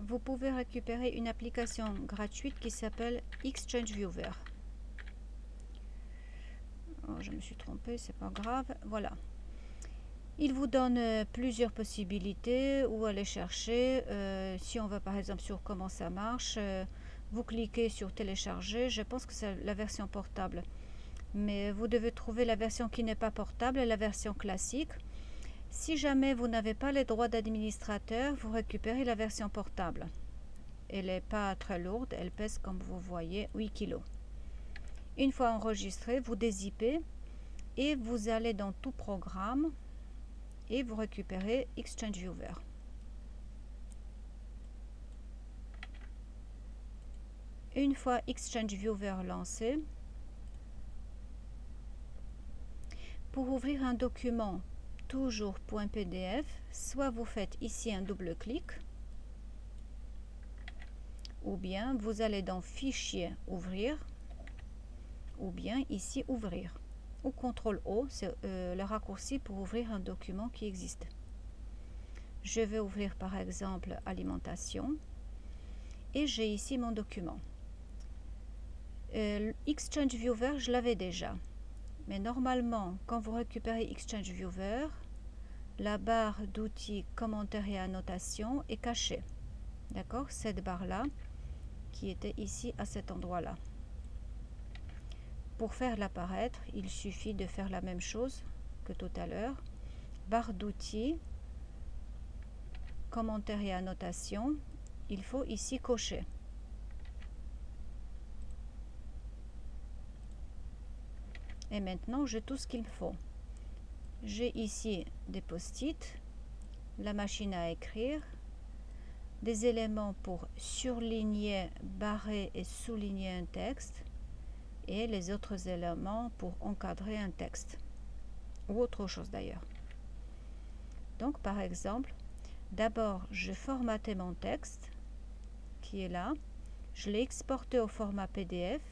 vous pouvez récupérer une application gratuite qui s'appelle Exchange Viewer. Oh, je me suis trompée, c'est pas grave. Voilà. Il vous donne plusieurs possibilités où aller chercher. Si on va par exemple sur comment ça marche, vous cliquez sur télécharger. Je pense que c'est la version portable. Mais vous devez trouver la version qui n'est pas portable et la version classique. Si jamais vous n'avez pas les droits d'administrateur, vous récupérez la version portable. Elle n'est pas très lourde, elle pèse comme vous voyez 8 kg. Une fois enregistré, vous dézippez et vous allez dans tout programme et vous récupérez Exchange Viewer. Une fois Exchange Viewer lancé, pour ouvrir un document toujours .pdf, soit vous faites ici un double clic, ou bien vous allez dans Fichier, Ouvrir, ou bien ici Ouvrir, ou CTRL-O, c'est le raccourci pour ouvrir un document qui existe. Je vais ouvrir par exemple Alimentation, et j'ai ici mon document. Exchange Viewer, je l'avais déjà. Mais normalement, quand vous récupérez Exchange Viewer, la barre d'outils, commentaires et annotations est cachée. D'accord? Cette barre-là, qui était ici à cet endroit-là. Pour faire l'apparaître, il suffit de faire la même chose que tout à l'heure. Barre d'outils, commentaires et annotations, il faut ici cocher. Et maintenant, j'ai tout ce qu'il me faut. J'ai ici des post-it, la machine à écrire, des éléments pour surligner, barrer et souligner un texte, et les autres éléments pour encadrer un texte, ou autre chose d'ailleurs. Donc par exemple, d'abord je formatais mon texte, qui est là, je l'ai exporté au format PDF,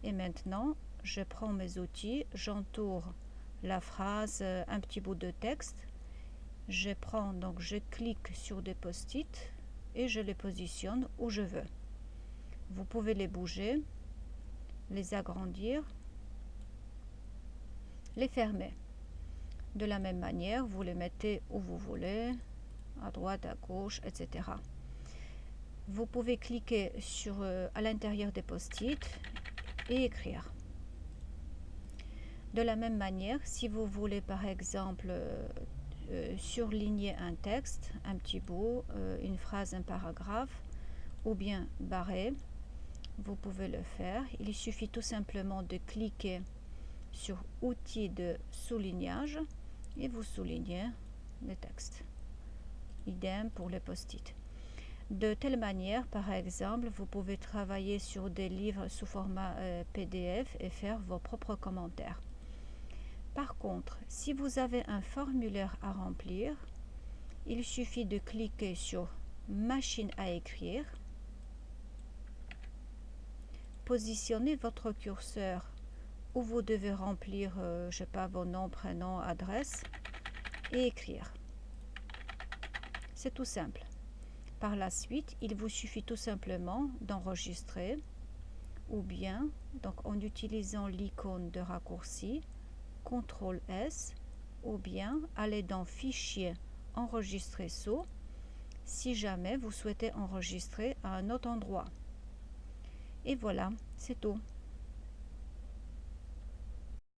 et maintenant je prends mes outils, j'entoure la phrase, un petit bout de texte, je clique sur des post-it et je les positionne où je veux. Vous pouvez les bouger, les agrandir, les fermer. De la même manière, vous les mettez où vous voulez, à droite, à gauche, etc. Vous pouvez cliquer à l'intérieur des post-it et écrire. De la même manière, si vous voulez par exemple surligner un texte, un petit bout, une phrase, un paragraphe, ou bien barrer, vous pouvez le faire. Il suffit tout simplement de cliquer sur outils de soulignage et vous soulignez le texte. Idem pour les post-it. De telle manière, par exemple, vous pouvez travailler sur des livres sous format PDF et faire vos propres commentaires. Par contre, si vous avez un formulaire à remplir, il suffit de cliquer sur Machine à écrire, positionnez votre curseur où vous devez remplir, je sais pas, vos noms, prénoms, adresse, et écrire. C'est tout simple. Par la suite, il vous suffit tout simplement d'enregistrer, ou bien, donc en utilisant l'icône de raccourci, CTRL S, ou bien aller dans Fichier, Enregistrer sous, si jamais vous souhaitez enregistrer à un autre endroit. Et voilà, c'est tout.